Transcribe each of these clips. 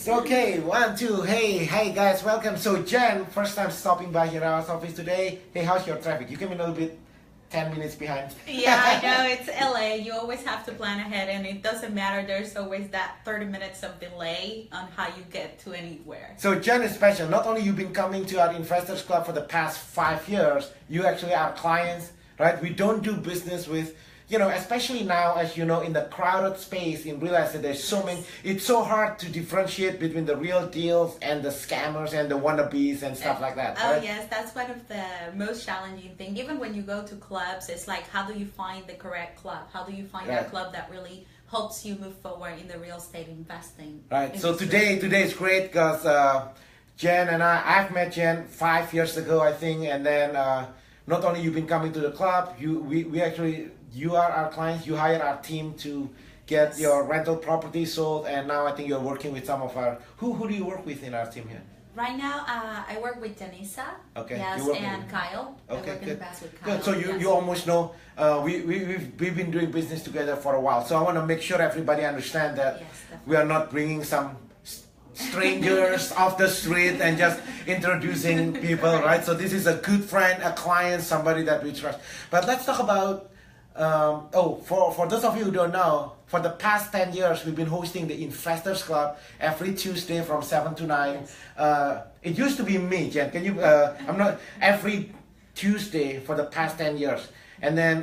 Okay, one, two, hey guys, welcome. So Jen, first time stopping by here at our office today. Hey, how's your traffic? You came in a little bit 10 minutes behind. Yeah, I know, it's LA. You always have to plan ahead, and it doesn't matter. There's always that 30 minutes of delay on how you get to anywhere. So Jen is special. Not only you've been coming to our Investors Club for the past 5 years, you actually are clients, right? We don't do business with, especially now, as you know, in the crowded space in real estate, there's so many, it's so hard to differentiate between the real deals and the scammers and the wannabes and stuff like that. Oh right? yes, that's one of the most challenging things. Even when you go to clubs, it's like, how do you find the correct club? How do you find Right. a club that really helps you move forward in the real estate investing? Right. So industry? today is great because Jen and I've met Jen 5 years ago, I think, and then not only you've been coming to the club, you are our clients. You hire our team to get Yes. your rental property sold, and now I think you're working with some of our. Who do you work with in our team here? Right now, I work with Janisa. Okay, Yes, you work and with- Kyle. I Okay, work in good. the past with Kyle. Good. So yes. you almost know. We've been doing business together for a while. So I want to make sure everybody understand that Yes, definitely. we are not bringing some strangers off the street and just introducing people, right? So this is a good friend, a client, somebody that we trust. But let's talk about. For those of you who don't know, for the past 10 years, we've been hosting the Investors Club every Tuesday from 7 to 9. Yes. It used to be me, Jen. Can you? I'm not every Tuesday for the past 10 years, and then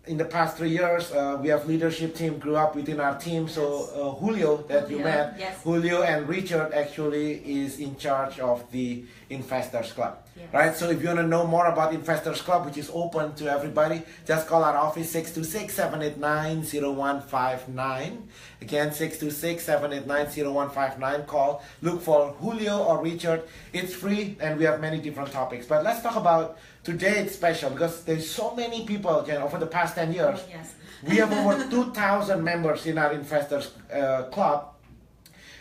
in the past 3 years, we have leadership team grew up within our team. So Julio, that you Julio, met, yes. Julio and Richard actually is in charge of the Investors Club. Yes. Right, so if you want to know more about Investors Club, which is open to everybody, just call our office 626-789-0159. Again, 626-789-0159. Call, look for Julio or Richard. It's free and we have many different topics. But let's talk about today. It's special because there's so many people, Jen, over the past 10 years. Oh, yes. We have over 2,000 members in our Investors Club.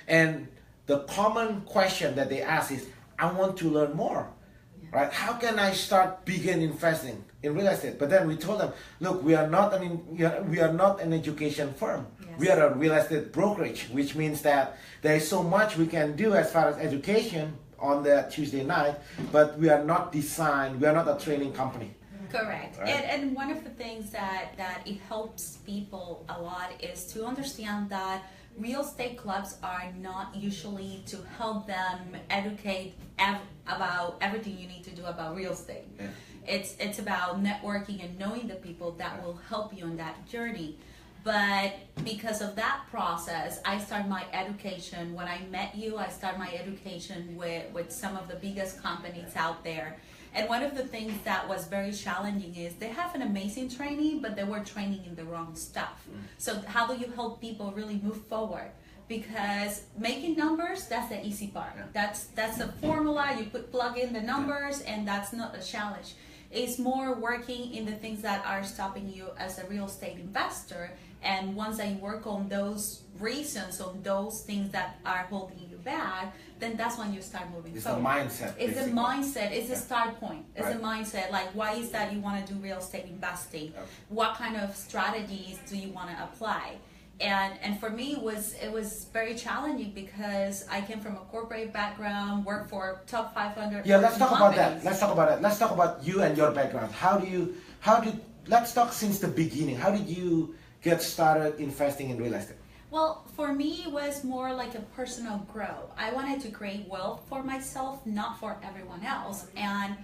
And the common question that they ask is, I want to learn more. Right? How can I begin investing in real estate? But then we told them, look, we are not an education firm. Yes. We are a real estate brokerage, which means that there is so much we can do as far as education on the Tuesday night, but we are not a training company. Correct. Right. And one of the things that it helps people a lot is to understand that real estate clubs are not usually to help them educate about everything you need to do about real estate. Yeah. It's about networking and knowing the people that will help you on that journey. But because of that process, I started my education. When I met you, I started my education with some of the biggest companies out there. And one of the things that was very challenging is they have an amazing training, but they were training in the wrong stuff. So how do you help people really move forward? Because making numbers, that's the easy part. Yeah. That's a formula, you plug in the numbers, and that's not a challenge. It's more working in the things that are stopping you as a real estate investor. And once I work on those reasons, on those things that are holding you back, then that's when you start moving It's forward. the mindset. It's basically. a mindset. It's Yeah. a start point. It's Right. a mindset. Like, why is that you want to do real estate investing? Okay. What kind of strategies do you want to apply? And for me, it was very challenging because I came from a corporate background, worked for top 500. Yeah, let's talk about that. companies. Let's talk about that. Let's talk about you and your background. Let's talk since the beginning. How did you get started investing in real estate? Well, for me, it was more like a personal growth. I wanted to create wealth for myself, not for everyone else. And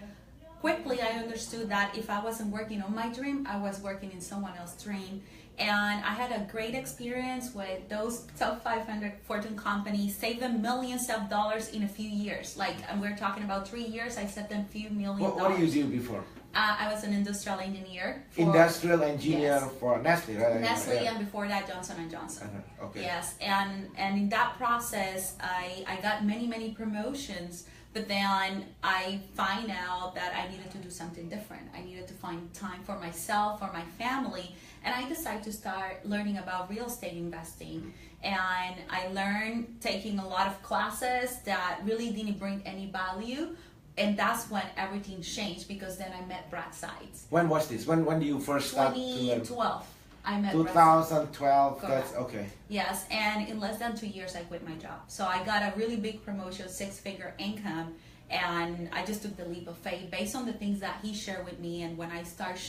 quickly, I understood that if I wasn't working on my dream, I was working in someone else's dream. And I had a great experience with those top 500 Fortune companies, saved them millions of dollars in a few years. Like, we're talking about 3 years, I saved them a few million dollars. What do you do before? I was an industrial engineer. Industrial engineer Yes. for Nestle, right? Nestle, Yeah. and before that, Johnson & Johnson. Okay. Yes, and in that process, I got many promotions, but then I find out that I needed to do something different. I needed to find time for myself, for my family, and I decided to start learning about real estate investing. And I learned taking a lot of classes that really didn't bring any value. And that's when everything changed, because then I met Brad Sides. When was this? When do you first start to learn? 2012. I met 2012. Correct. That's okay. Yes, and in less than 2 years, I quit my job. So I got a really big promotion, 6-figure income, and I just took the leap of faith based on the things that he shared with me. And when I start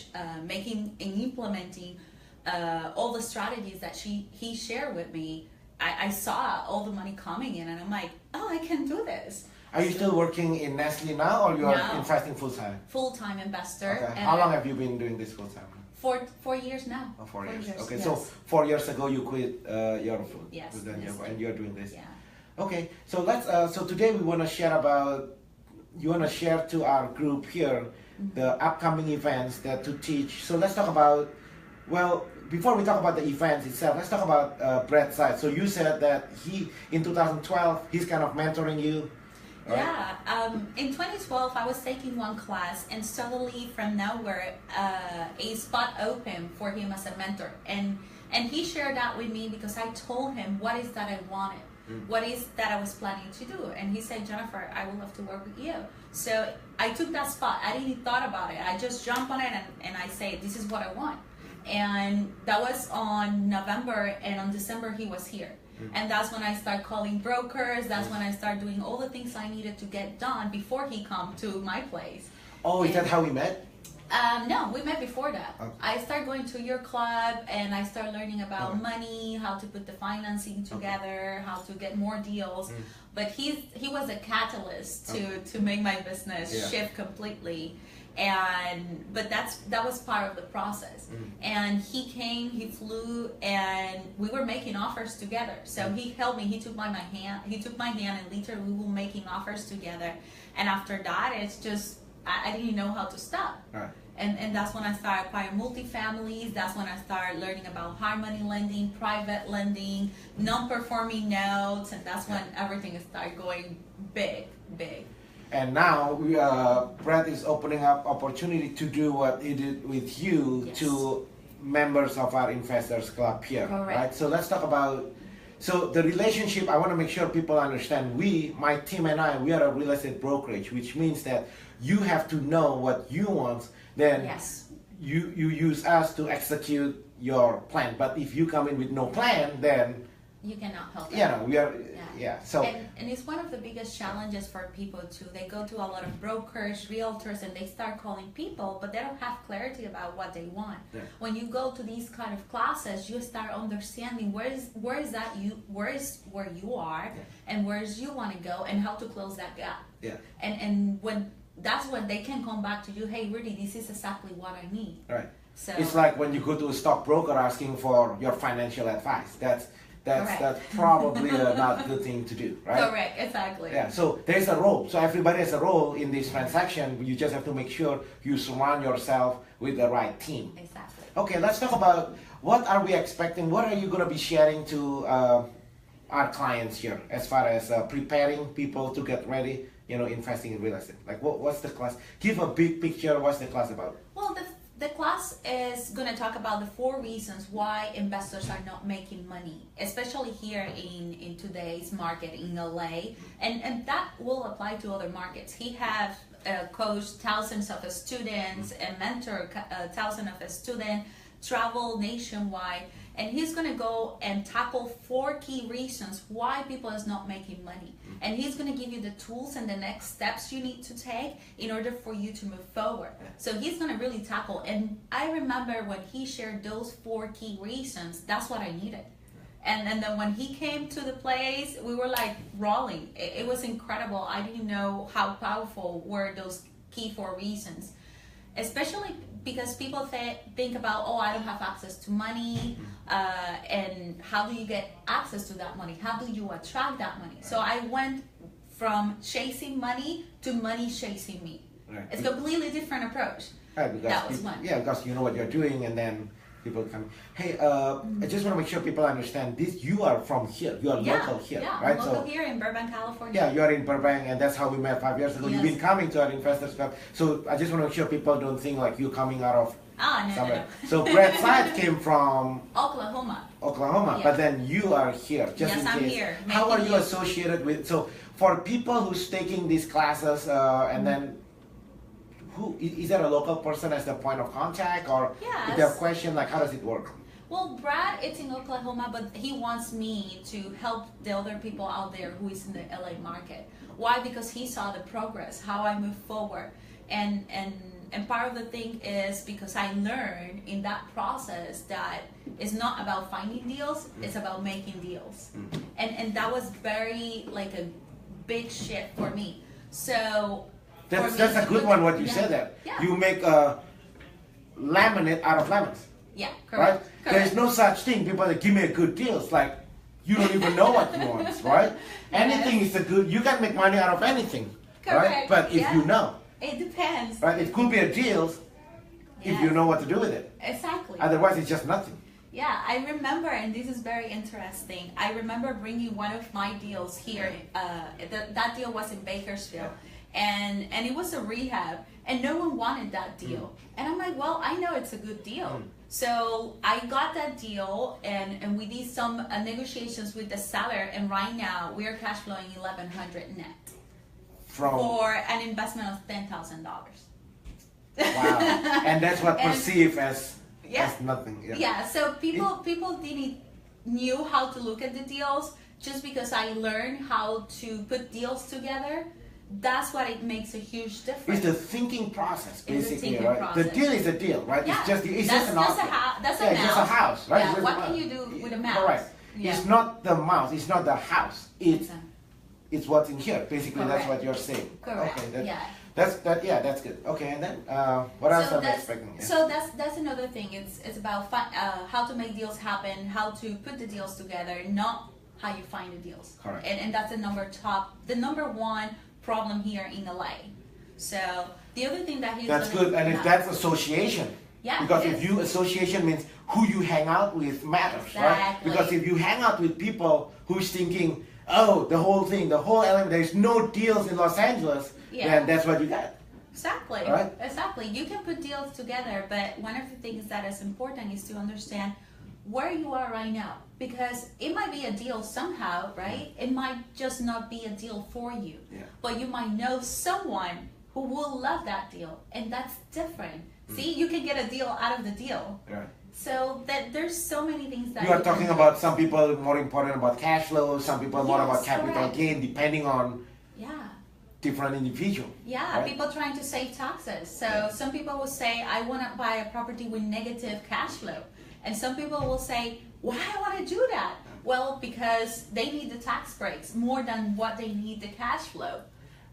making and implementing all the strategies that he shared with me, I saw all the money coming in, and I'm like, oh, I can do this. Are you still working in Nestle now, or you are investing full time? Full-time investor. Okay. How long have you been doing this full time? 4 years now. Oh, 4 years. Okay, yes. so 4 years ago you quit your food. Yes. And you're doing this. Yeah. Okay, so let's. So today we want to share about. You want to share to our group here the upcoming events that to teach. So let's talk about. Well, before we talk about the events itself, let's talk about Brett's side. So you said that he in 2012 he's kind of mentoring you. Right? Yeah, in 2012 I was taking one class, and suddenly from nowhere a spot opened for him as a mentor, and he shared that with me because I told him what is that I wanted, what is that I was planning to do, and he said, Jennifer, I would love to work with you. So I took that spot. I didn't even thought about it. I just jumped on it and I say, this is what I want. And that was on November, and on December he was here. And that's when I start calling brokers. That's when I start doing all the things I needed to get done before he come to my place. Oh, is that how we met? No, we met before that. Okay. I started going to your club, and I started learning about money, how to put the financing together, how to get more deals. But he was a catalyst to make my business shift completely. But that was part of the process. And he came, he flew, and we were making offers together. So he helped me. He took my hand, and literally we were making offers together. And after that, it's just I didn't know how to stop. Right. And that's when I started acquiring multifamilies. That's when I started learning about hard money lending, private lending, non-performing notes, and that's when everything started going big. And now Brett is opening up opportunity to do what he did with you to members of our investors club here. Correct. Right? So let's talk about. So the relationship, I want to make sure people understand. My team and I, we are a real estate brokerage, which means that you have to know what you want. Then you use us to execute your plan. But if you come in with no plan, then you cannot help them. Yeah, we are. So and it's one of the biggest challenges for people too. They go to a lot of brokers, realtors, and they start calling people, but they don't have clarity about what they want. Yeah. When you go to these kind of classes, you start understanding where is where you are, and where is you want to go, and how to close that gap. Yeah. And that's when they can come back to you. Hey, Rudy, this is exactly what I need. Right. So it's like when you go to a stockbroker asking for your financial advice. That's probably not a good thing to do, right? Correct, exactly. Yeah, so there's a role. So everybody has a role in this transaction. You just have to make sure you surround yourself with the right team. Exactly. Okay, let's talk about what are we expecting. What are you going to be sharing to our clients here as far as preparing people to get ready, investing in real estate? Like, what's the class? Give a big picture. What's the class about? Well, the class is going to talk about the 4 reasons why investors are not making money, especially here in today's market in LA, and that will apply to other markets. He has coached thousands of students and mentored thousands of students, travel nationwide, and he's going to go and tackle 4 key reasons why people is not making money. And he's going to give you the tools and the next steps you need to take in order for you to move forward. So he's going to really tackle. And I remember when he shared those 4 key reasons, that's what I needed. And then when he came to the place, we were like rolling. It was incredible. I didn't know how powerful were those key 4 reasons. Especially because people think about, oh, I don't have access to money, and how do you get access to that money? How do you attract that money? So I went from chasing money to money chasing me. Right. It's a completely different approach. Right, because that was one. Yeah, because you know what you're doing, and then people come. Hey, I just want to make sure people understand this. You are from here. You are local here, right? I'm local here in Burbank, California. Yeah, you are in Burbank, and that's how we met 5 years ago. Yes. You've been coming to our Investors Club. So I just want to make sure people don't think like you're coming out of somewhere. No. So Brett's side came from Oklahoma. Oklahoma, but then you are here, just in case. I'm here. How are you associated with, so for people who's taking these classes, and then, who is there a local person as the point of contact, or if they have a question, like how does it work? Well, Brad, it's in Oklahoma, but he wants me to help the other people out there who is in the LA market. Why? Because he saw the progress, how I move forward, and part of the thing is because I learned in that process that it's not about finding deals, it's about making deals, and that was very like a big shift for me. So that's a good one. What you said that you make a laminate out of lemons. Yeah, correct. Right? Correct. There's no such thing. People that give me a good deal. It's like you don't even know what you want, right? Anything is a good. You can make money out of anything, correct. right? But if you know, it depends. right? It could be a deal if you know what to do with it. Exactly. Otherwise, it's just nothing. Yeah, I remember, and this is very interesting. I remember bringing one of my deals here. That deal was in Bakersfield, and it was a rehab, and no one wanted that deal. And I'm like, well, I know it's a good deal. So I got that deal, and we did some negotiations with the seller, and right now we are cash flowing $1,100 net for an investment of $10,000. Wow, and that's what perceived as nothing. Yeah. So people didn't knew how to look at the deals just because I learned how to put deals together. That's what it makes a huge difference. It's the thinking process, basically, right? Process. The deal is a deal, right? Yeah. It's just an object. That's a mouse. Just a house, right? Yeah. What can you do with a mouse? Correct. Yeah. It's not the mouse. It's not the house. It's what's in here. Basically, that's what you're saying. Correct. Okay. That's good. Okay, and then what else are we expecting? Yeah. So that's another thing. It's about how to make deals happen, how to put the deals together, not how you find the deals. Correct. And that's the number one problem here in LA. So the other thing that that's good, and if that's association. Yeah. Because if you association means who you hang out with matters, right? Because if you hang out with people who's thinking, oh, the whole element, there's no deals in Los Angeles, then that's what you got. Exactly. Right? Exactly. You can put deals together, but one of the things that is important is to understand where you are right now, because it might be a deal somehow, right? It might just not be a deal for you, but you might know someone who will love that deal, and that's different. See, you can get a deal out of the deal. Right. So that there's so many things that you are talking about. Some people more important about cash flow, some people more about capital gain, depending on different individual. Yeah, right? People trying to save taxes. So some people will say, I want to buy a property with negative cash flow. And some people will say, why I want to do that? Well, because they need the tax breaks more than what they need the cash flow.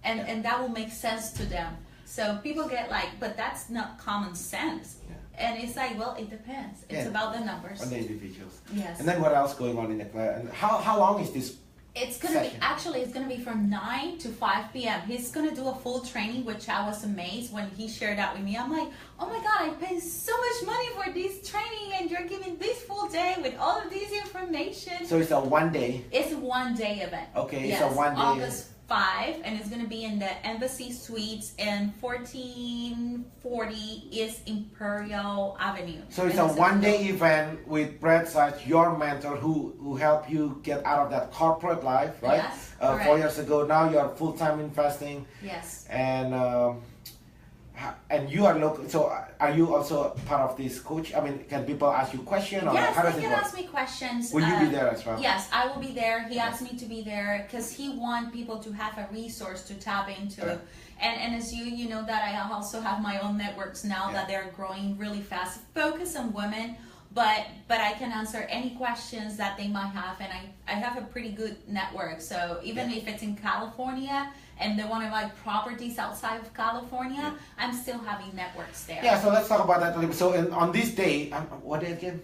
And that will make sense to them. So people get like, but that's not common sense. And it's like, well, it depends. It's about the numbers. On the individuals. Yes. And then what else going on in the class? And how long is this? It's gonna be it's gonna be from 9 to 5 p.m. He's gonna do a full training, which I was amazed when he shared that with me. I'm like, oh my god, I paid so much money for this training, and you're giving this full day with all of this information. So it's a 1 day. It's a 1 day event. Okay, yes, it's a 1 day. August 5, and it's gonna be in the Embassy Suites in 1440 East Imperial Avenue. So it's a 1 day event with Brett Sachs, your mentor, who helped you get out of that corporate life, right? Yes, 4 years ago. Now you're full-time investing. Yes. And you are local. So are you also part of this coach? I mean, can people ask you questions? Or yes, how does they it can work? ask me questions. Will you be there as well? Yes, I will be there. He asked me to be there because he wants people to have a resource to tap into. Right. And as you know that I also have my own networks now that they're growing really fast. Focus on women, but I can answer any questions that they might have, and I have a pretty good network. So even if it's in California and they want to buy properties outside of California, I'm still having networks there. Yeah, so let's talk about that a little bit. So on this day, what day again?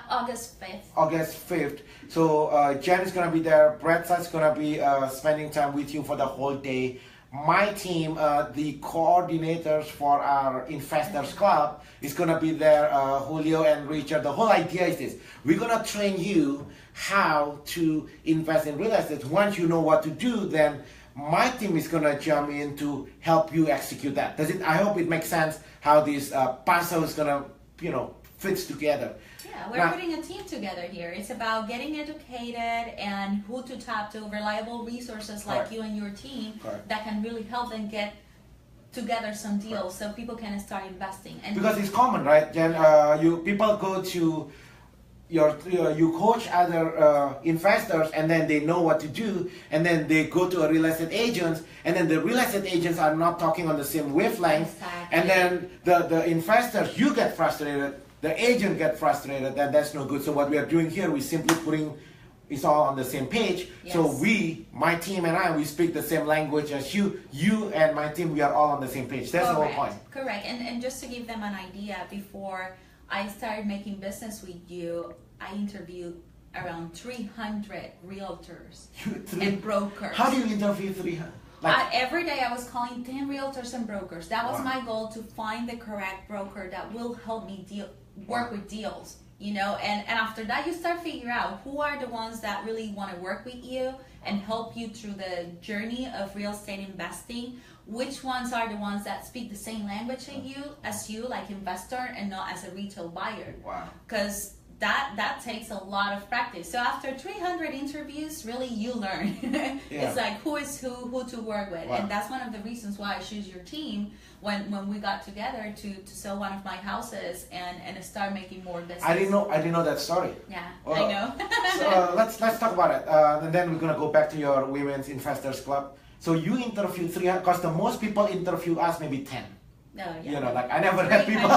August 5th. August 5th. So Jen is going to be there. Brett is going to be spending time with you for the whole day. My team, the coordinators for our Investors Club, is going to be there, Julio and Richard. The whole idea is this. We're going to train you how to invest in real estate. Once you know what to do, then my team is going to jump in to help you execute that. I hope it makes sense how this puzzle is going to, fits together. Yeah, we're putting a team together here. It's about getting educated and who to tap to, reliable resources like you and your team that can really help them get together some deals so people can start investing. And because it's common, right, Jen? People go to you coach other investors, and then they know what to do, and then they go to a real estate agent, and then the real estate agents are not talking on the same wavelength, Exactly. and then the investors, you get frustrated, the agent get frustrated, and that's no good. So what we are doing here, we're simply putting it's all on the same page. Yes. So my team and I, we speak the same language as you and my team, we are all on the same page. That's the whole point. Correct. And just to give them an idea, before I started making business with you, I interviewed around 300 realtors and brokers. How do you interview 300? Every day I was calling 10 realtors and brokers. That was my goal, to find the correct broker that will help me work with deals. You know, and after that you start figuring out who are the ones that really want to work with you and help you through the journey of real estate investing. Which ones are the ones that speak the same language as you, like investor, and not as a retail buyer. Wow. Because that takes a lot of practice. So after 300 interviews, really you learn. It's like who to work with. Wow. And that's one of the reasons why I choose your team when we got together to sell one of my houses and start making more business. I didn't know that story. Yeah, I know. So let's talk about it. And then we're gonna go back to your Women's Investors Club. So you interview 300, because the most people interview us maybe 10. No, yeah. You know, like I never had people.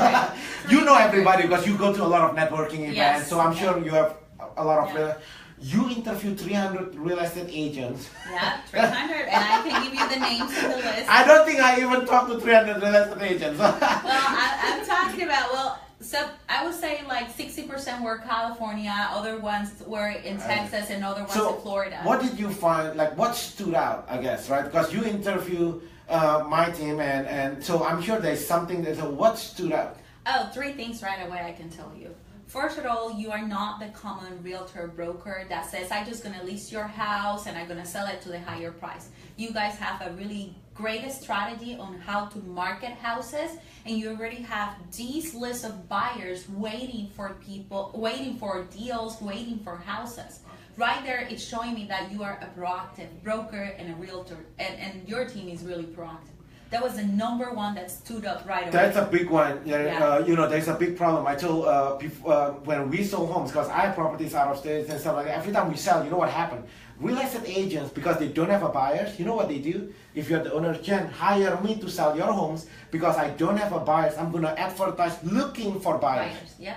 You know everybody because you go to a lot of networking events. Yes. So I'm sure you have a lot of. You interview 300 real estate agents. Yeah, 300, and I can give you the names in the list. I don't think I even talked to 300 real estate agents. Well, I'm talking about, so I would say like 60% were California, other ones were in Texas, and other ones in Florida. What did you find, like what stood out, I guess, right? Because you interview my team, and so I'm sure there's something that, so what stood out? Oh, 3 things right away I can tell you. First of all, you are not the common realtor broker that says, I'm just going to list your house and I'm going to sell it to the higher price. You guys have a really great strategy on how to market houses, and you already have these lists of buyers waiting for people, waiting for deals, waiting for houses. Right there, it's showing me that you are a proactive broker and a realtor, and your team is really proactive. That was the number one that stood up right away. That's a big one. You know, there's a big problem. I told when we sold homes, because I have properties out of state and stuff like that, every time we sell, you know what happened? Real estate agents, because they don't have a buyers, you know what they do? If you're the owner, Jen, hire me to sell your homes because I don't have a buyers. I'm going to advertise looking for buyers. Yeah.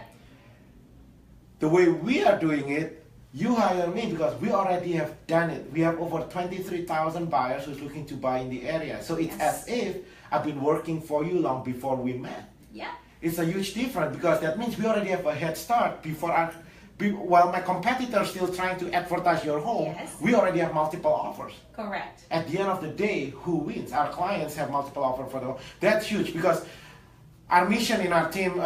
The way we are doing it, you hire me because we already have done it. We have over 23,000 buyers who's looking to buy in the area. So it's as if I've been working for you long before we met. Yeah. It's a huge difference because that means we already have a head start while my competitors still trying to advertise your home, we already have multiple offers. Correct. At the end of the day, who wins? Our clients have multiple offers for the home. That's huge because our mission in our team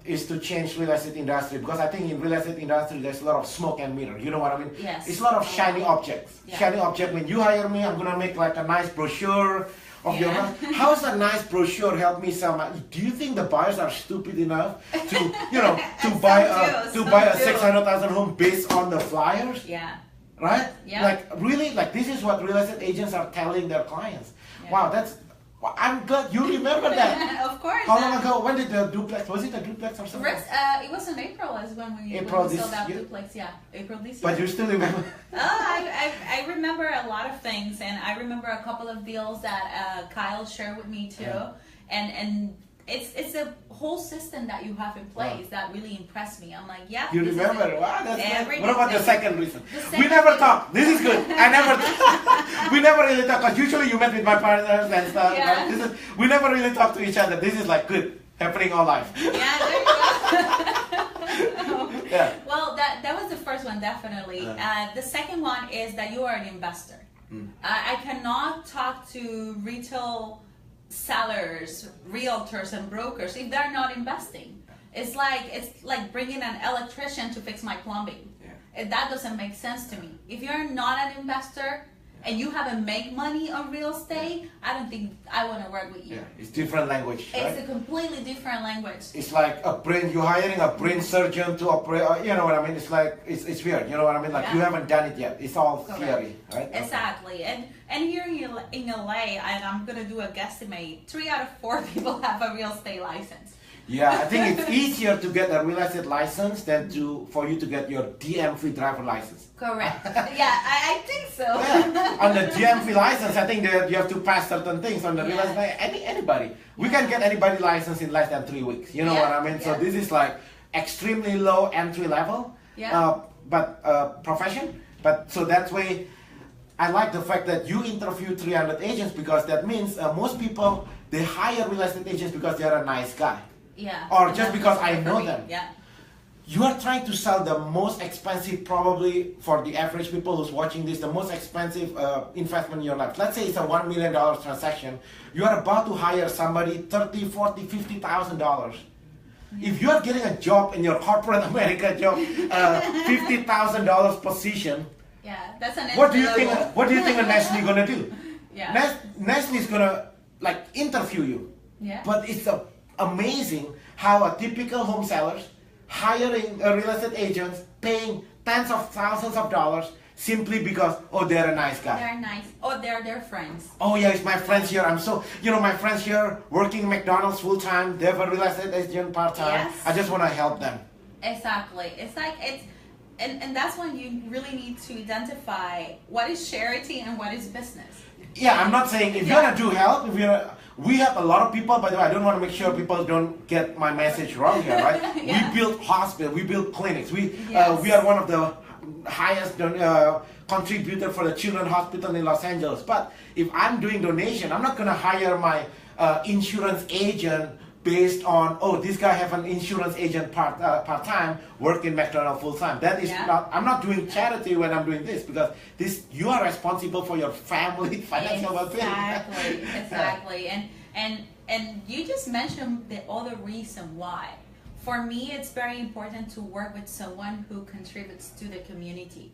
is to change real estate industry, because I think in real estate industry there's a lot of smoke and mirror. You know what I mean? Yes. It's a lot of shiny objects. Yeah. Shiny object. When you hire me, I'm gonna make like a nice brochure of your house. How's a nice brochure help me sell my? Do you think the buyers are stupid enough to buy a $600,000 home based on the flyers? Yeah. Right? Yeah. Like really, like this is what real estate agents are telling their clients. Yeah. Wow, I'm glad you remember that. Of course. How long ago? When did the duplex? Was it a duplex or something? It was in April, as when we sold out duplex. Yeah, April this year. But you still remember? I remember a lot of things, and I remember a couple of deals that Kyle shared with me too, and it's a whole system that you have in place that really impressed me. I'm like, yeah. You remember? Wow, that's good. What about the second reason? We never talk. This is good. We never really talk, because usually you met with my partners and stuff. Yeah. Right? We never really talk to each other. This is like good, happening all life. Yeah, there you go. Yeah. Well, that was the first one, definitely. The second one is that you are an investor. I cannot talk to retail sellers, realtors, and brokers if they're not investing. It's like bringing an electrician to fix my plumbing. That doesn't make sense to me. If you're not an investor and you haven't made money on real estate, I don't think I want to work with you. Yeah, it's different language. It's a completely different language. It's like you're hiring a brain surgeon to operate. You know what I mean? It's like it's weird. You know what I mean? Like you haven't done it yet. It's all theory, right? Exactly. And here in LA, and I'm gonna do a guesstimate. 3 out of 4 people have a real estate license. Yeah, I think it's easier to get a real estate license than for you to get your DMV driver license. Correct. Yeah, I think so. Yeah. On the DMV license, I think that you have to pass certain things. On the real estate, anybody. We can get anybody license in less than 3 weeks. You know what I mean? So this is like extremely low entry level, but profession. But so that's why I like the fact that you interview 300 agents, because that means most people, they hire real estate agents because they're a nice guy. Yeah. Or just because I know them. Yeah. You are trying to sell the most expensive, probably for the average people who's watching this, the most expensive investment in your life. Let's say it's a $1 million transaction. You are about to hire somebody $30,000, $40,000, $50,000. If you are getting a job in your corporate America job, $50,000 position. Yeah, that's an What do you think? What do you think a Nestle gonna do? Yeah. Nestle is gonna like interview you. Yeah. But it's amazing how a typical home sellers hiring a real estate agents, paying tens of thousands of dollars simply because they're a nice guy. They're nice. Oh, they're their friends. Oh yeah, it's my friends here. My friends here working McDonald's full time. They have a real estate agent part time. Yes. I just want to help them. Exactly. It's like and that's when you really need to identify what is charity and what is business. Yeah, I'm not saying if you're gonna do help, we have a lot of people, by the way, I don't want to make sure people don't get my message wrong here, right? We build hospitals, we build clinics, we are one of the highest contributor for the children's hospital in Los Angeles. But if I'm doing donation, I'm not gonna hire my insurance agent based on, this guy have an insurance agent part-time, work in McDonald's full-time. That is not, I'm not doing charity when I'm doing this, because you are responsible for your family financial well-being. Exactly. And you just mentioned the other reason why. For me, it's very important to work with someone who contributes to the community.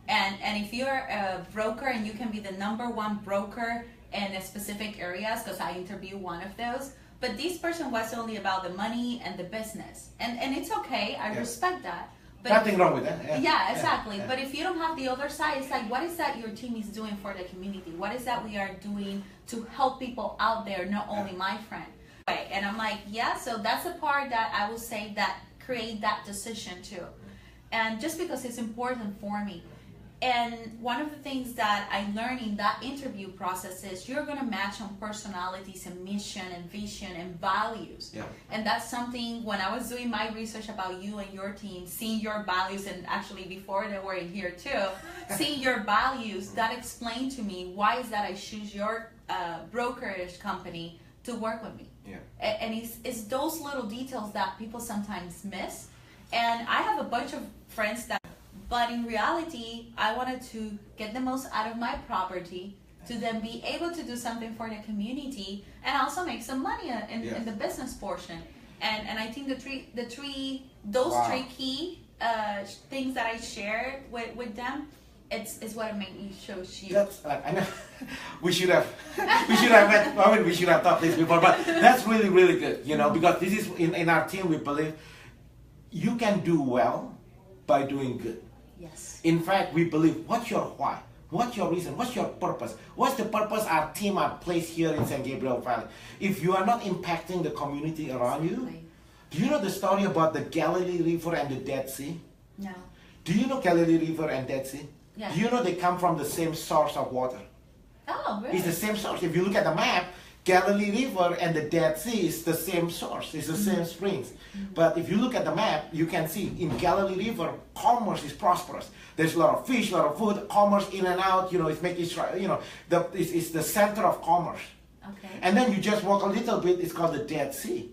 And if you're a broker and you can be the #1 broker in a specific areas, because I interview one of those, but this person was only about the money and the business. And it's okay, I respect that. But nothing wrong with that. Yeah, exactly. But if you don't have the other side, it's like, what is that your team is doing for the community? What is that we are doing to help people out there, not only my friend? Right. And I'm like, so that's the part that I will say that create that decision too. And just because it's important for me. And one of the things that I learned in that interview process is you're going to match on personalities and mission and vision and values. Yeah. And that's something, when I was doing my research about you and your team, seeing your values, and actually before they were in here too, seeing your values, that explained to me why is that I choose your brokerage company to work with me. Yeah. And it's those little details that people sometimes miss. And I have a bunch of friends that, but in reality, I wanted to get the most out of my property to then be able to do something for the community and also make some money in the business portion. And I think those three key things that I shared with them, it's what made me so cheap. I know. we should have thought this before, but that's really, really good, because this is in our team, we believe you can do well by doing good. Yes. In fact, we believe, what's your why? What's your reason? What's your purpose? What's the purpose our team are placed here in San Gabriel Valley? If you are not impacting the community around you, do you know the story about the Galilee River and the Dead Sea? No. Do you know Galilee River and Dead Sea? Yeah. Do you know they come from the same source of water? Oh, really? It's the same source. If you look at the map, Galilee River and the Dead Sea is the same source. It's the same springs. But if you look at the map, you can see in Galilee River, commerce is prosperous. There's a lot of fish, a lot of food, commerce in and out. It's making it's the center of commerce. Okay. And then you just walk a little bit. It's called the Dead Sea.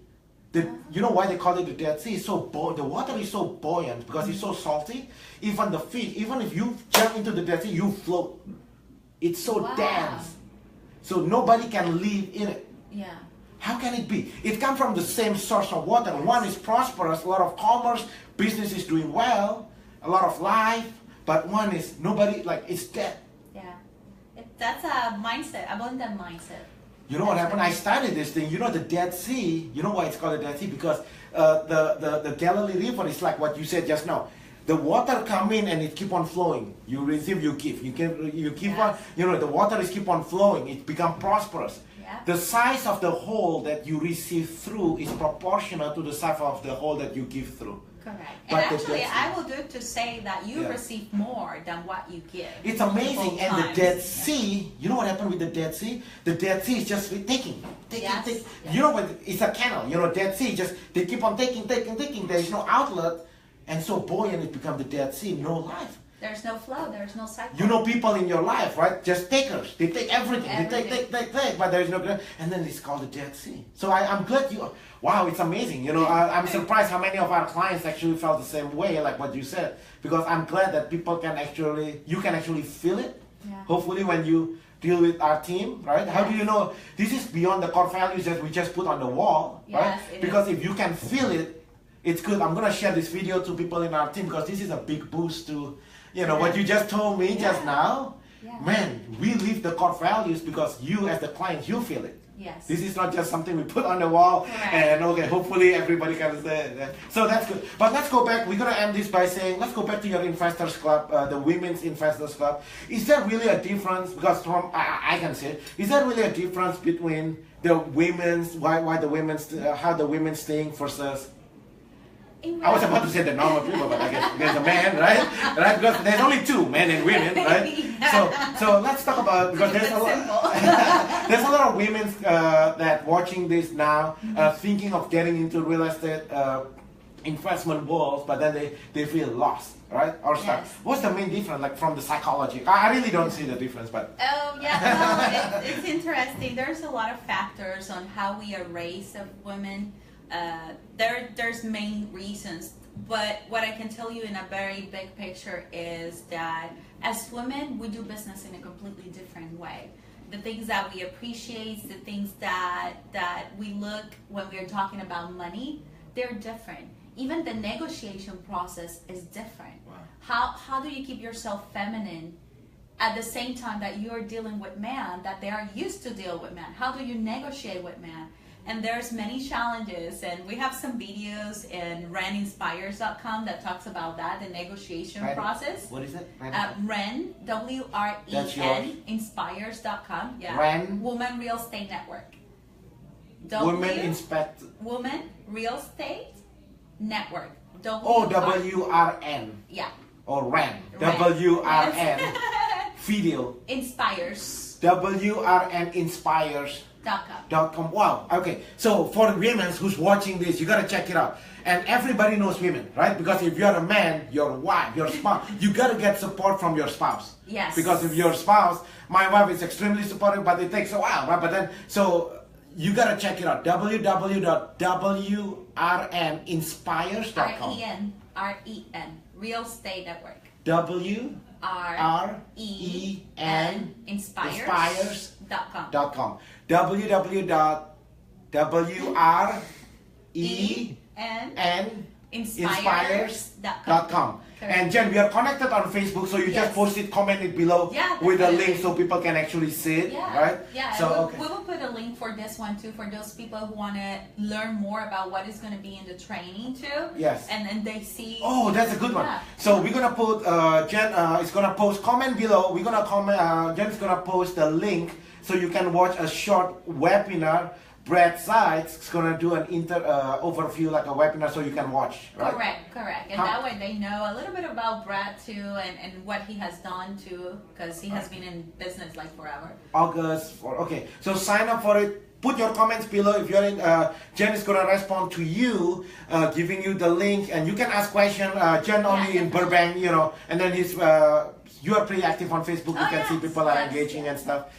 You know why they call it the Dead Sea? The water is so buoyant because it's so salty. Even the fish, even if you jump into the Dead Sea, you float. It's so dense. So nobody can live in it. Yeah. How can it be? It comes from the same source of water. One is prosperous, a lot of commerce, business is doing well, a lot of life, but one is it's dead. Yeah. That's a mindset. I believe that mindset. You know what happened? I studied this thing. The Dead Sea, you know why it's called the Dead Sea? Because the Galilee River is like what you said just now. The water come in and it keep on flowing. You receive, you give. You give on. The water is keep on flowing. It become prosperous. Yeah. the size of the hole that you receive through is proportional to the size of the hole that you give through. Correct. But And actually, I will do to say that you Yeah. receive more than what you give. It's amazing. multiple And the times. Dead Sea, you know what happened with the Dead Sea? The Dead Sea is just taking. Yes, Take. yes. You know what? It's a canal. You know, Dead Sea, just they keep on taking. There is no outlet. And so buoyant it becomes the Dead Sea, no life. There's no flow, there's no cycle. You know people in your life, right? Just takers. They take everything. They take, but there is no, and then it's called the Dead Sea. So I'm glad you, wow, it's amazing. You know, I'm surprised how many of our clients actually felt the same way, like what you said, because I'm glad that people can actually, you can actually feel it. Yeah. Hopefully when you deal with our team, right? How do you know this is beyond the core values that we just put on the wall, right? Yes, Because if you can feel it, it's good. I'm gonna share this video to people in our team because this is a big boost to, you know, what you just told me just now. Yeah. Man, we live the core values because you as the client, you feel it. Yes. This is not just something we put on the wall Correct. and okay, hopefully everybody can say that. So that's good. But let's go back. We're gonna end this by saying, let's go back to your investors club, the women's investors club. Is there really a difference? Because from I can say, is there really a difference between the women's why the women's how the women's think versus? I was about to say the normal people, but I guess there's a man, right? Right? Because there's only two, men and women, right? So let's talk about because there's a lot, there's a lot of women that watching this now, thinking of getting into real estate investment world, but then they feel lost, right? Or stuck. Yes. What's the main difference, like from the psychology? I really don't see the difference, but Oh yeah, well, it's interesting. There's a lot of factors on how we are raised of women. There's main reasons, but what I can tell you in a very big picture is that as women, we do business in a completely different way. The things that we appreciate, the things that we look when we're talking about money, they're different. Even the negotiation process is different. Wow. How do you keep yourself feminine at the same time that you're dealing with men that they are used to deal with men? How do you negotiate with men? And there's many challenges, and we have some videos in reninspires.com that talks about that, the negotiation process. What is it? Ren, That's yours? WREN, inspires.com. Yeah. Ren? Woman Real Estate Network. Woman Real Estate Network. WRN. Yeah. Or RAN. Ren. WRN. Video. Inspires. WRN Inspires. .com. Wow. Okay. So for the women who's watching this, you gotta check it out. And everybody knows women, right? Because if you're a man, your wife, your spouse, you gotta get support from your spouse. Yes. Because if your spouse, my wife is extremely supportive, but it takes a while, right? But then, so you gotta check it out. www.WRNinspires.com. REN. Real Estate Network. WREN Inspires.com. www.WRENinspires.com. And Jen, we are connected on Facebook, so you just post it, comment it below with a link so people can actually see it, right? Yeah, so we will put a link for this one too, for those people who want to learn more about what is going to be in the training too. Yes. And then they see. Oh, that's a good one. Yeah. So we're gonna put Jen is gonna post comment below. We're gonna comment. Jen's gonna post the link so you can watch a short webinar. Brad Sides is gonna do an overview, like a webinar, so you can watch, right? Correct. And that way they know a little bit about Brad too, and what he has done too, because he has been in business like forever. Okay, so sign up for it. Put your comments below if you're in. Jen is gonna respond to you, giving you the link, and you can ask questions. Jen only in Burbank, you know, and then you are pretty active on Facebook. You can see people are engaging and stuff.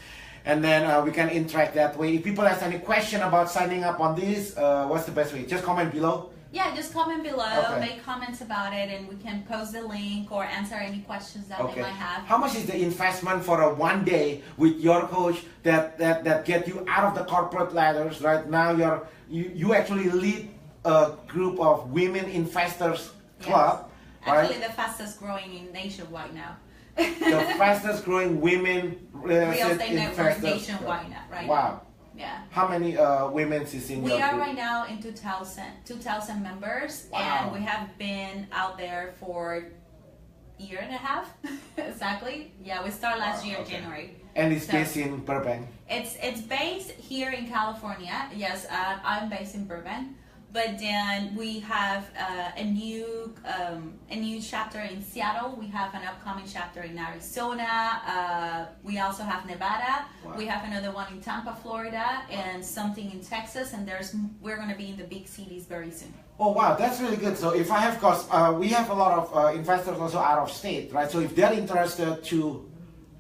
And then we can interact that way. If people have any question about signing up on this, what's the best way? Just comment below? Yeah, just comment below, make comments about it, and we can post the link or answer any questions that they might have. How much is the investment for a one day with your coach that get you out of the corporate ladders? Right now, you actually lead a group of women investors club. Actually, the fastest growing in nationwide now. The fastest growing women real estate network nationwide now, right? Wow. Yeah. How many women is in your group? We are right now in 2,000 members, and we have been out there for a year and a half. Exactly. Yeah, we started last year, January. And it's So- based in Burbank. It's based here in California. Yes, I'm based in Burbank, but then we have a new chapter in Seattle. We have an upcoming chapter in Arizona. We also have Nevada. Wow. We have another one in Tampa, Florida, and something in Texas. And we're going to be in the big cities very soon. Oh wow, that's really good. So if I have, cause we have a lot of investors also out of state, right? So if they're interested to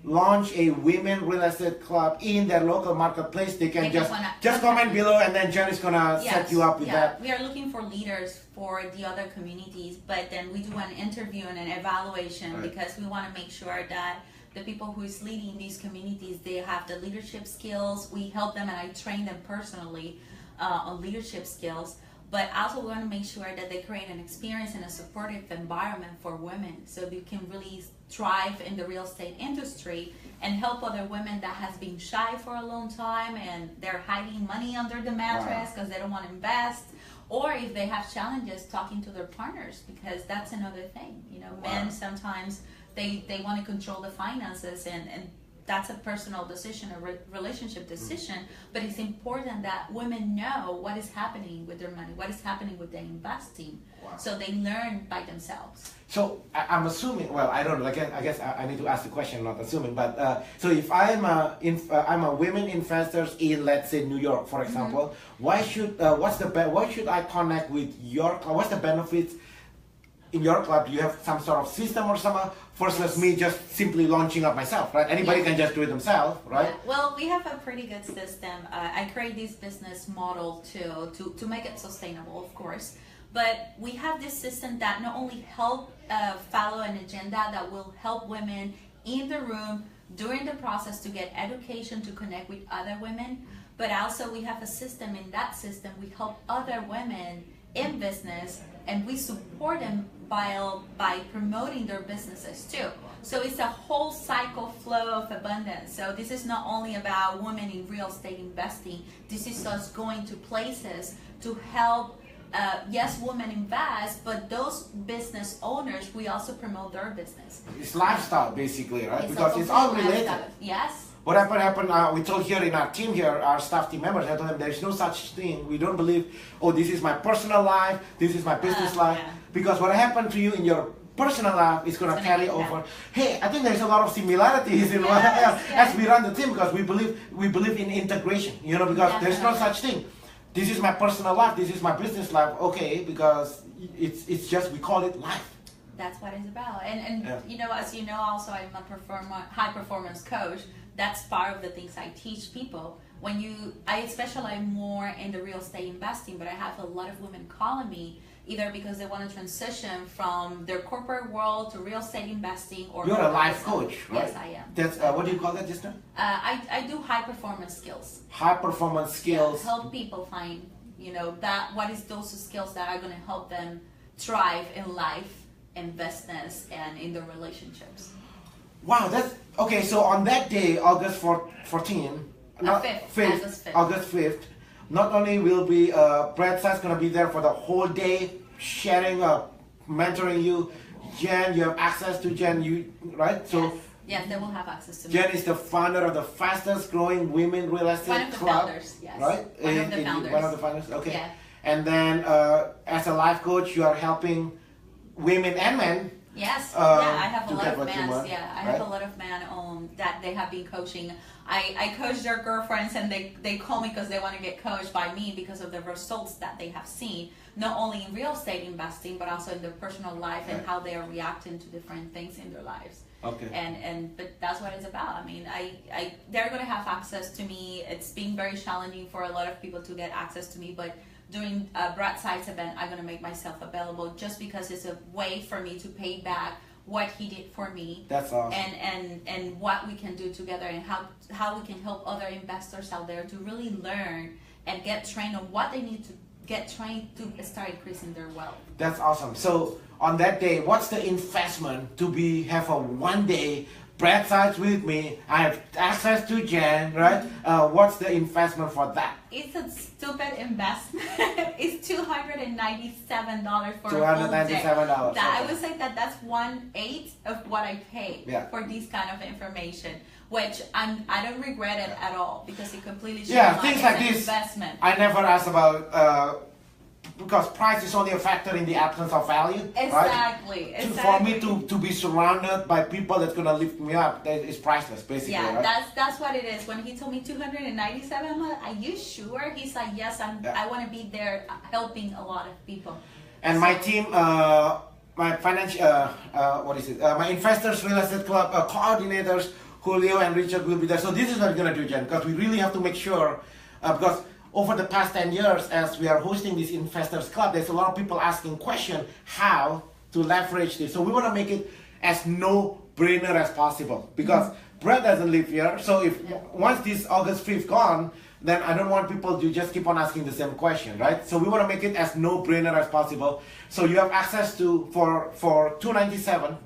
launch a women real estate club in their local marketplace, they can just comment below, and then Jen is gonna set you up with that. We are looking for leaders for the other communities, but then we do an interview and an evaluation, right, because we want to make sure that the people who is leading these communities, they have the leadership skills. We help them, and I train them personally on leadership skills. But also we want to make sure that they create an experience and a supportive environment for women, so they can really thrive in the real estate industry and help other women that has been shy for a long time and they're hiding money under the mattress because they don't want to invest, or if they have challenges talking to their partners, because that's another thing. You know, men sometimes they want to control the finances, and that's a personal decision, a relationship decision, but it's important that women know what is happening with their money, what is happening with their investing, so they learn by themselves. So I'm assuming, well, I don't know, I guess I need to ask the question, not assuming, but so if I'm a women investors in, let's say, New York, for example, why should I connect with your club? What's the benefits in your club? Do you have some sort of system or something versus me just simply launching up myself, right? Anybody can just do it themselves, right? Yeah. Well, we have a pretty good system. I create this business model to make it sustainable, of course. But we have this system that not only help follow an agenda that will help women in the room during the process to get education, to connect with other women, but also we have a system. In that system, we help other women in business, and we support them by promoting their businesses too. So it's a whole cycle flow of abundance. So this is not only about women in real estate investing. This is us going to places to help, yes, women invest, but those business owners, we also promote their business. It's lifestyle, basically, right? Because it's all related. Lifestyle. Yes. What happened, we told here in our team here, our staff team members, I told them there's no such thing. We don't believe, oh, this is my personal life, this is my business life. Yeah. Because what happened to you in your personal life is going to carry over. Hey, I think there's a lot of similarities in what as we run the team, because we believe in integration, you know, because there's no such thing. This is my personal life, this is my business life, okay, because it's just, we call it life. That's what it's about. And you know, as you know, also I'm a high performance coach. That's part of the things I teach people. I specialize more in the real estate investing, but I have a lot of women calling me either because they want to transition from their corporate world to real estate investing, or you're a life coach, right? Yes, I am. That's what do you call that, Justin? I do high performance skills. High performance skills. Yeah, help people find, you know, what is those skills that are going to help them thrive in life, in business, and in their relationships. Wow, that's okay. So on that day, August 14, August 5th, not only will be Brad Sykes gonna be there for the whole day, sharing, mentoring you. Jen, you have access to Jen, right? So yes, they will have access to me. Jen is the founder of the fastest growing women real estate club, founders, yes. Right? One of the founders. One of the founders. Okay. Yeah. And then, as a life coach, you are helping women and men. Yes, I have a lot of men. I have a lot of men that they have been coaching. I coach their girlfriends, and they call me because they want to get coached by me because of the results that they have seen, not only in real estate investing, but also in their personal life and how they are reacting to different things in their lives. Okay. But that's what it's about. I mean, they're going to have access to me. It's been very challenging for a lot of people to get access to me, but during Brad Sykes' event, I'm going to make myself available just because it's a way for me to pay back what he did for me. That's awesome. And what we can do together, and how we can help other investors out there to really learn and get trained on what they need to get trained to start increasing their wealth. That's awesome. So on that day, what's the investment to have a one day Brad Sykes with me? I have access to Jen, right? What's the investment for that? It's a stupid investment. It's $297 for $297. a whole day. Okay. I would say that's 1/8 of what I pay for this kind of information. which I don't regret it at all because it completely shows things it's like an this. investment. I never ask about because price is only a factor in the absence of value. Exactly. Right? For me to be surrounded by people that's gonna lift me up, that is priceless, basically. Yeah, right? that's what it is. When he told me 297, I'm like, are you sure? He's like, yes, I want to be there helping a lot of people. And my team, my financial, my investors real estate club coordinators, Julio and Richard will be there. So this is what we're gonna do, Jen, because we really have to make sure, because over the past 10 years, as we are hosting this investors club, there's a lot of people asking questions how to leverage this. So we want to make it as no-brainer as possible because Brett doesn't live here. So if once this August 5th gone, then I don't want people to just keep on asking the same question, right? So we want to make it as no-brainer as possible. So you have access to, for $297,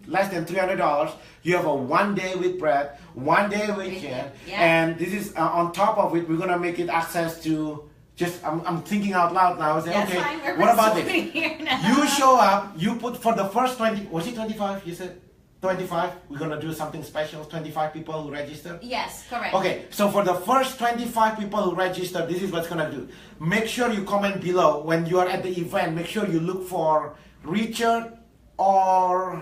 less than $300, you have a 1 day with Brett, 1 day with Jen, and this is on top of it, we're gonna make it access to just, I'm thinking out loud now, saying, okay, what about this? You show up, you put for the first 20, was it 25? You said 25, we're gonna do something special, 25 people who register? Yes, correct. Okay, so for the first 25 people who register, this is what's gonna do. Make sure you comment below when you are at the event, make sure you look for Richard or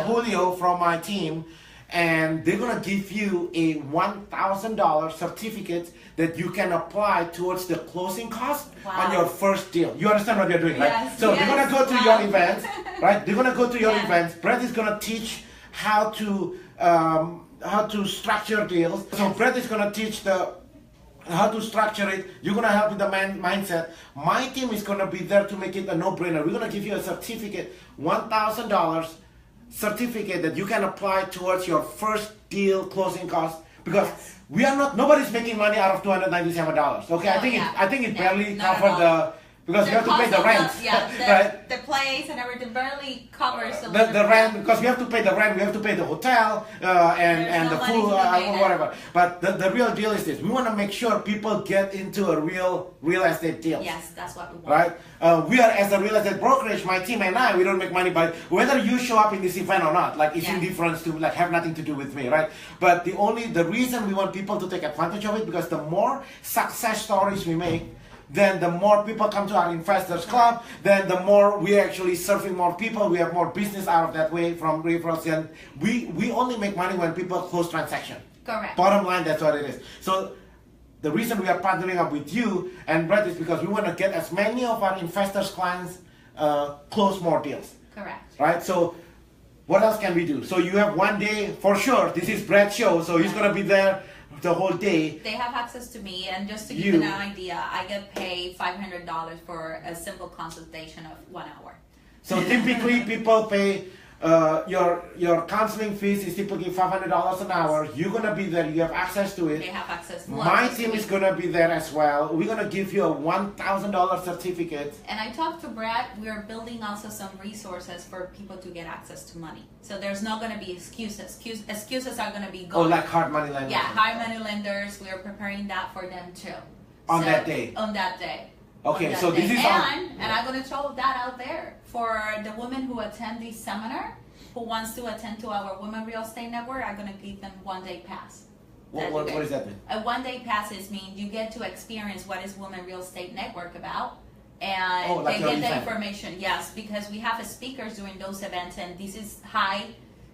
Julio from my team, and they're gonna give you a $1,000 certificate that you can apply towards the closing cost on your first deal. You understand what they're doing, right? Yes, So they're gonna go to your events, right? They're gonna go to your events. Brett is gonna teach how to structure deals. So Brett is gonna teach how to structure it. You're gonna help with the mindset. My team is gonna be there to make it a no-brainer. We're gonna give you a certificate, $1,000 certificate that you can apply towards your first deal closing cost, because we are nobody's making money out of $297. Okay, I think it barely covered because you have to pay the rent. Right? The place and everything barely covers the rent, because we have to pay the rent, we have to pay the hotel and the food, whatever. But the real deal is this: we want to make sure people get into a real estate deal. Yes, that's what we want. Right? We are, as a real estate brokerage, my team and I, we don't make money by whether you show up in this event or not. Like it's indifference to, like, have nothing to do with me, right? But the reason we want people to take advantage of it, because the more success stories we make, then the more people come to our investors club, then the more we're actually serving more people, we have more business out of that way from referrals, and we only make money when people close transaction. Correct. Bottom line, that's what it is. So the reason we are partnering up with you and Brett is because we want to get as many of our investors clients close more deals. Correct. Right? So what else can we do? So you have 1 day for sure. This is Brett's show, so he's gonna be there the whole day. They have access to me, and just to give you an idea, I get paid $500 for a simple consultation of 1 hour. So typically people pay your counseling fees is typically $500 an hour. You're gonna be there. You have access to it. They have access. My team is gonna be there as well. We're gonna give you a $1,000 certificate. And I talked to Brad. We're building also some resources for people to get access to money. So there's not gonna be excuses. Excuses are gonna be gone. Oh, like hard money lenders. Yeah, hard money lenders. We are preparing that for them too. On that day. On that day. Okay, so this is and I'm going to throw that out there for the women who attend this seminar, who wants to attend to our Women Real Estate Network. I'm going to give them 1 day pass. What does that mean? A 1 day passes means you get to experience what is Women Real Estate Network about, and like they get the information. Yes, because we have speakers during those events, and this is high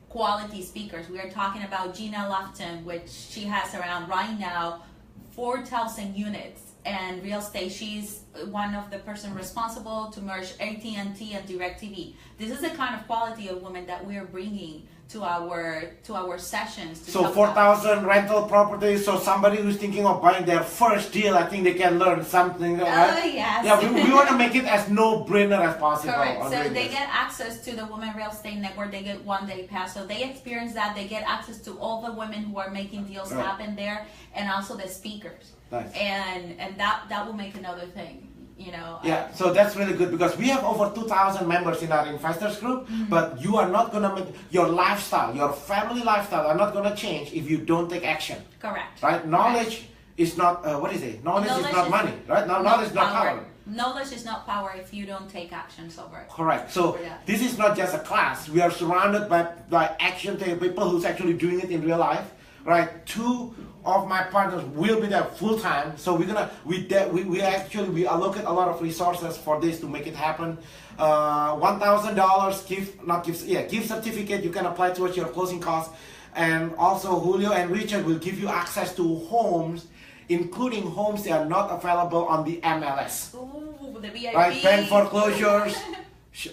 quality speakers. We are talking about Gina Lofton, which she has around right now 4,000 units and real estate. She's one of the person responsible to merge AT&T and DirecTV. This is the kind of quality of women that we are bringing to our sessions. So 4,000 rental properties. So somebody who's thinking of buying their first deal, I think they can learn something. Right? Oh yes. Yeah, we want to make it as no-brainer as possible. Correct. So they get access to the Women Real Estate Network. They get 1 day pass. So they experience that. They get access to all the women who are making deals happen there, and also the speakers. Nice. And that will make another thing. You know. Yeah, so that's really good because we have over 2,000 members in our investors group, but you are not going to make your lifestyle, your family lifestyle are not going to change if you don't take action. Correct. Right? Knowledge is not, what is it? Knowledge is not money, right? Knowledge is not power. Knowledge is not power if you don't take actions over it. Correct. So this is not just a class. We are surrounded by action people who's actually doing it in real life. right? 2 of my partners will be there full time. So we allocate a lot of resources for this to make it happen. $1,000 gift certificate you can apply towards your closing costs, and also Julio and Richard will give you access to homes, including homes that are not available on the MLS. Ooh, the VIP. Right, bank foreclosures.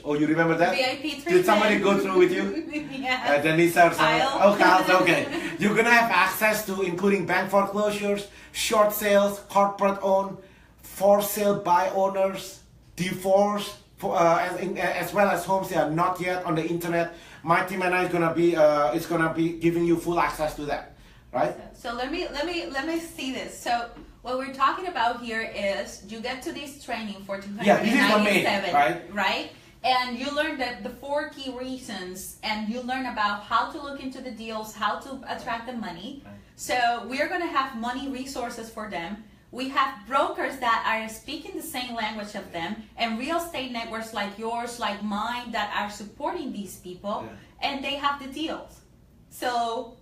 Oh, you remember that? VIP treatment. Did somebody go through with you? Yeah. Denisa or something? Kyle. Oh, Kyle, okay. You're gonna have access to including bank foreclosures, short sales, corporate owned, for sale by owners, divorce, as well as homes that are not yet on the internet. My team and I is gonna be giving you full access to that, right? So let me see this. So what we're talking about here is you get to this training for 297, Yeah, this is the main, right? And you learn that the 4 key reasons, and you learn about how to look into the deals, how to attract the money. So we are going to have money resources for them. We have brokers that are speaking the same language of them, and real estate networks like yours, like mine, that are supporting these people, and they have the deals. So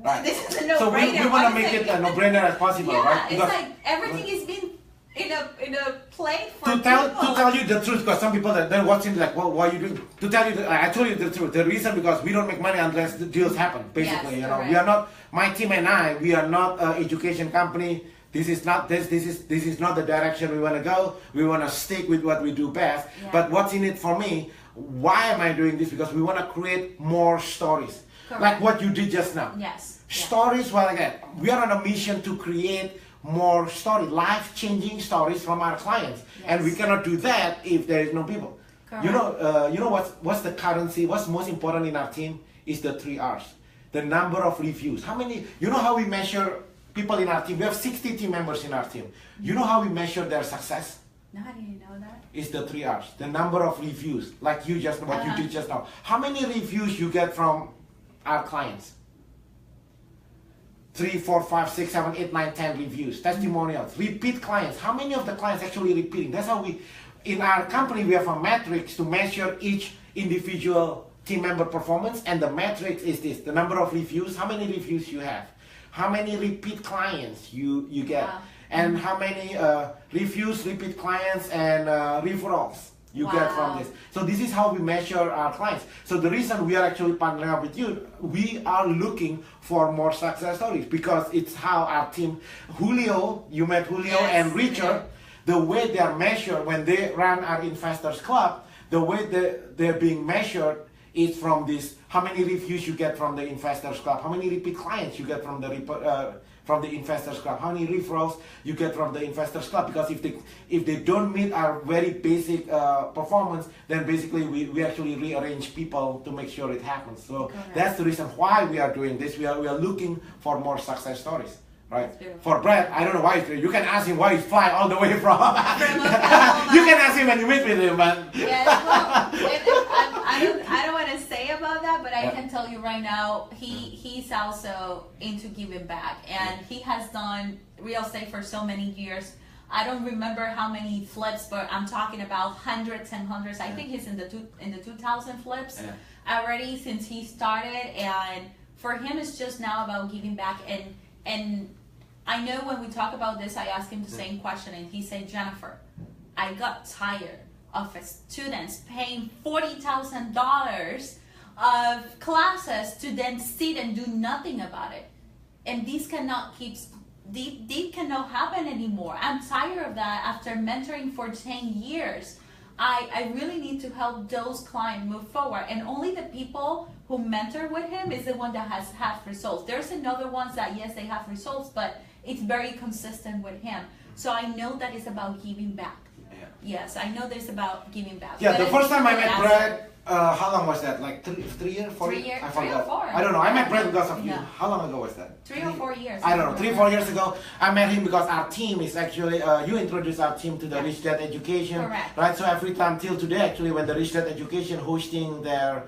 right. this is a no-brainer. So we want to make it a no-brainer as possible, yeah, right? Because it's like everything is being in a plate for to tell you the truth, because some people that they're watching like, well, why are you doing? To tell you, I told you the truth. The reason, because we don't make money unless the deals happen. Basically, Yes, we are not. My team and I, we are not an education company. This is not this is not the direction we want to go. We want to stick with what we do best. Yeah. But what's in it for me? Why am I doing this? Because we want to create more stories, Correct. like what you did just now. Yes. Stories. Well, again, we are on a mission to create more stories, life-changing stories from our clients, and we cannot do that if there is no people. Correct. You know what's the currency? What's most important in our team is the 3 R's. The number of reviews. How many? You know how we measure people in our team? We have 60 team members in our team. You know how we measure their success? No, I didn't know that. It's the 3 R's. The number of reviews, like you just what you did just now. How many reviews you get from our clients? 3, 4, 5, 6, 7, 8, 9, 10 reviews, testimonials, repeat clients. How many of the clients actually repeating? That's how in our company, we have a matrix to measure each individual team member performance, and the matrix is this: the number of reviews, how many reviews you have, how many repeat clients you get, and how many reviews, repeat clients, and referrals you get from this. So this is how we measure our clients. So the reason we are actually partnering up with you, we are looking for more success stories, because it's how our team, Julio, you met Julio and Richard, the way they are measured when they run our Investors Club, the way they're being measured is from this: how many reviews you get from the Investors Club, how many repeat clients you get from the Investors Club, how many referrals you get from the Investors Club. Because if they don't meet our very basic performance, then basically we actually rearrange people to make sure it happens. So that's the reason why we are doing this. We are looking for more success stories. Right. For Brett, I don't know why. You can ask him why he's flying all the way from. You can ask him when you meet with him, but. Yes, well, I don't want to say about that, but I can tell you right now, he's also into giving back, and he has done real estate for so many years. I don't remember how many flips, but I'm talking about hundreds and hundreds. I think he's in the 2,000 flips already since he started, and for him, it's just now about giving back. And I know when we talk about this, I asked him the same question, and he said, Jennifer, I got tired of students paying $40,000 of classes to then sit and do nothing about it. And these cannot cannot happen anymore. I'm tired of that after mentoring for 10 years. I really need to help those clients move forward. And only the people who mentor with him is the one that has had results. There's another ones that, yes, they have results, but it's very consistent with him. So I know that it's about giving back. Yeah. Yes, I know there's about giving back. Yeah, the first time I met Brad, how long was that? Like 3 years, 4 years? 3 years, I 3 forgot. or 4. I don't know. I met Brad because of you. Yeah. How long ago was that? 3 or 4 years. I don't know. 3 or 4 years ago, I met him because our team is actually, you introduced our team to the Rich Dad Education. Correct. Right? So every time till today, actually, when the Rich Dad Education hosting their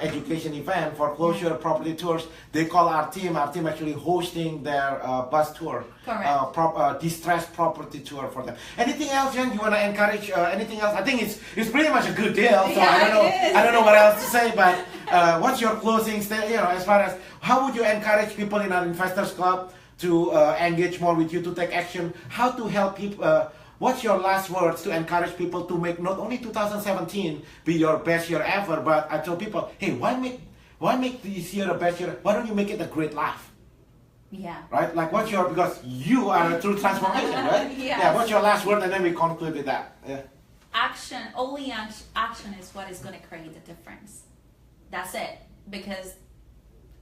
education event, foreclosure property tours, they call our team actually hosting their bus tour. Correct. Distressed property tour for them. Anything else, Jen? You want to encourage anything else? I think it's pretty much a good deal. So Yeah, I don't know what else to say, but what's your closing statement? You know, as far as how would you encourage people in our investors club to engage more with you, to take action? How to help people? What's your last words to encourage people to make not only 2017 be your best year ever, but I tell people, hey, why make this year a best year? Why don't you make it a great life? Yeah. Right? Like what's your, because you are a true transformation, right? Yes. Yeah, what's your last word? And then we conclude with that. Yeah. Action, only action is what is going to create the difference. That's it. Because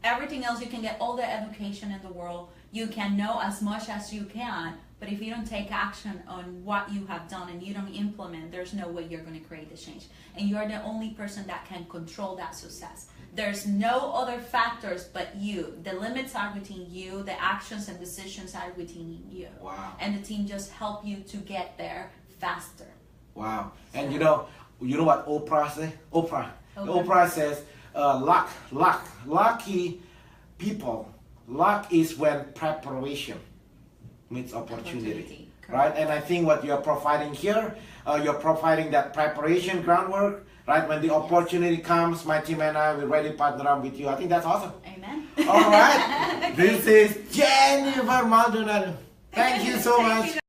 everything else, you can get all the education in the world, you can know as much as you can, but if you don't take action on what you have done and you don't implement, there's no way you're going to create the change. And you're the only person that can control that success. There's no other factors but you. The limits are within you, the actions and decisions are within you. Wow. And the team just help you to get there faster. Wow. And you know what Oprah says? Oprah says, lucky people, luck is when preparation meets opportunity. Right? And I think what you're providing here, you're providing that preparation groundwork, right? When the opportunity comes, my team and I will ready partner up with you. I think that's awesome. Amen. All right. This is Jennifer Maldonado. Thank you so much.